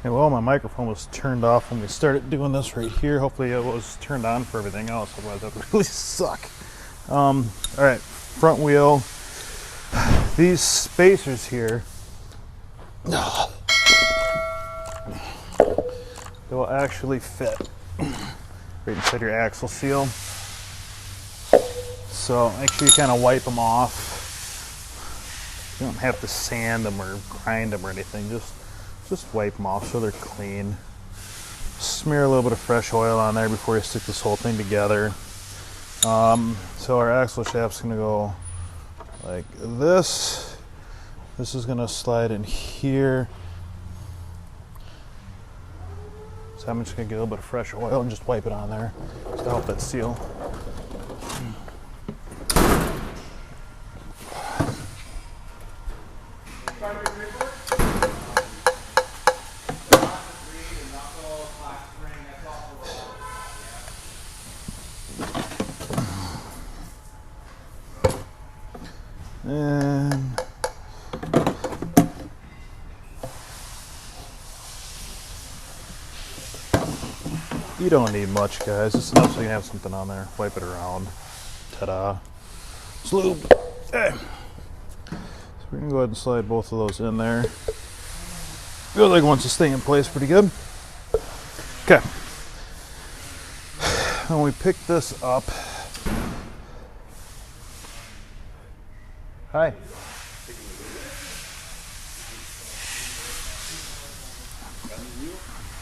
Hey, well, my microphone was turned off when we started doing this right here. Hopefully it was turned on for everything else, otherwise that would really suck. All right, front wheel. These spacers here, they will actually fit right inside your axle seal. So make sure you kind of wipe them off. You don't have to sand them or grind them or anything. Just wipe them off so they're clean. Smear a little bit of fresh oil on there before you stick this whole thing together. So our axle shaft's gonna go like this. This is gonna slide in here. So I'm just gonna get a little bit of fresh oil and just wipe it on there to help that seal. And you don't need much, guys. Just enough so you can have something on there. Wipe it around. Ta-da. It's lube. Okay. So we're gonna go ahead and slide both of those in there. Feels like it wants to stay in place pretty good. Okay. When we pick this up. Hi.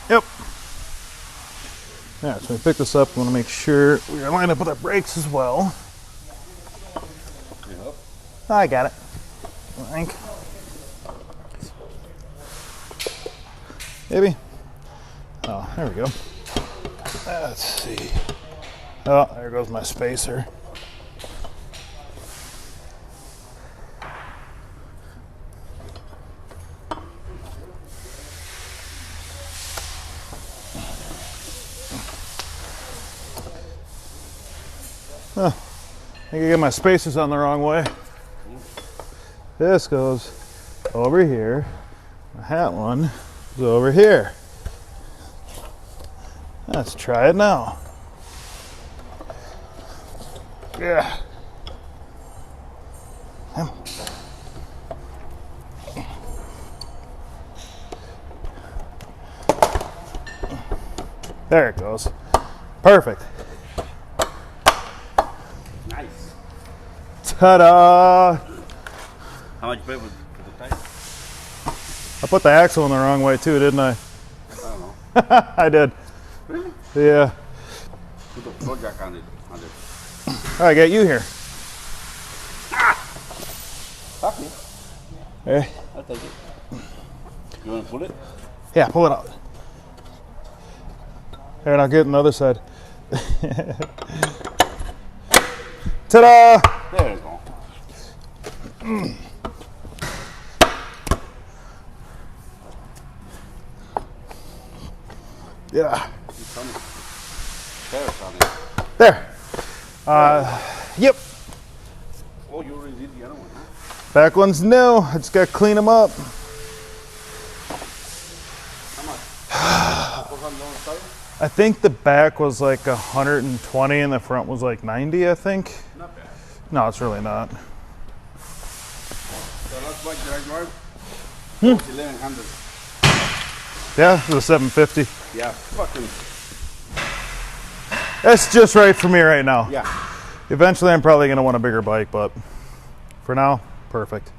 Yep. Yeah, so we pick this up. We want to make sure we are lined up with our brakes as well. Yep. I got it. I think. Maybe. Oh, there we go. Let's see. Oh, there goes my spacer. Huh. I think I got my spacers on the wrong way. This goes over here. The hat one is over here. Let's try it now. Yeah. There it goes. Perfect. Nice. Ta-da! How much weight was the tire? I put the axle in the wrong way too, didn't I? I don't know. I did. Really? Yeah. Put the floor jack on it. All right, I got you here. Fuck me. Hey. I'll take it. You want to pull it? Yeah, pull it out. Here, and I'll get on the other side. Ta-da! There you go. Yeah. There's on it. There. Yep. Oh, you already did the other one, huh? Back one's new. I just got to clean them up. How much? $400 tire? I think the back was like 120 and the front was like 90, I think. Not bad. No, it's really not. So that's like the drive. 1100. Yeah, it was a 750. Yeah, fucking. That's just right for me right now. Yeah. Eventually, I'm probably going to want a bigger bike, but for now, perfect.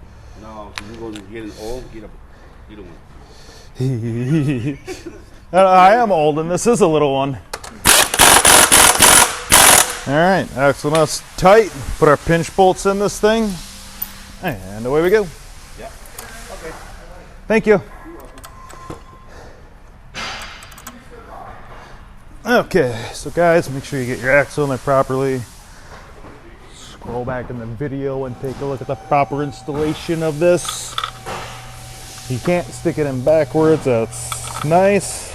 No, you're going to get old, get a one. I am old, and this is a little one. All right, axle nuts tight. Put our pinch bolts in this thing, and away we go. Yeah. Okay. Thank you. Okay, so guys, make sure you get your axle in there properly. Scroll back in the video and take a look at the proper installation of this. You can't stick it in backwards, that's nice.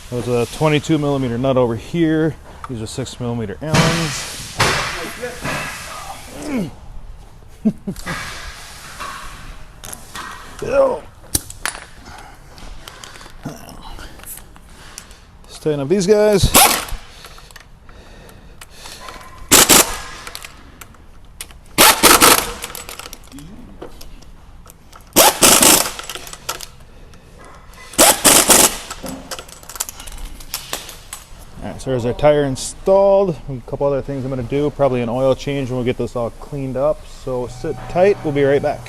There's a 22 millimeter nut over here. These are 6 millimeter Allens. Ew. Let's tighten up these guys. Alright, so there's our tire installed. A couple other things I'm going to do, probably an oil change, and we'll get this all cleaned up. So sit tight, we'll be right back.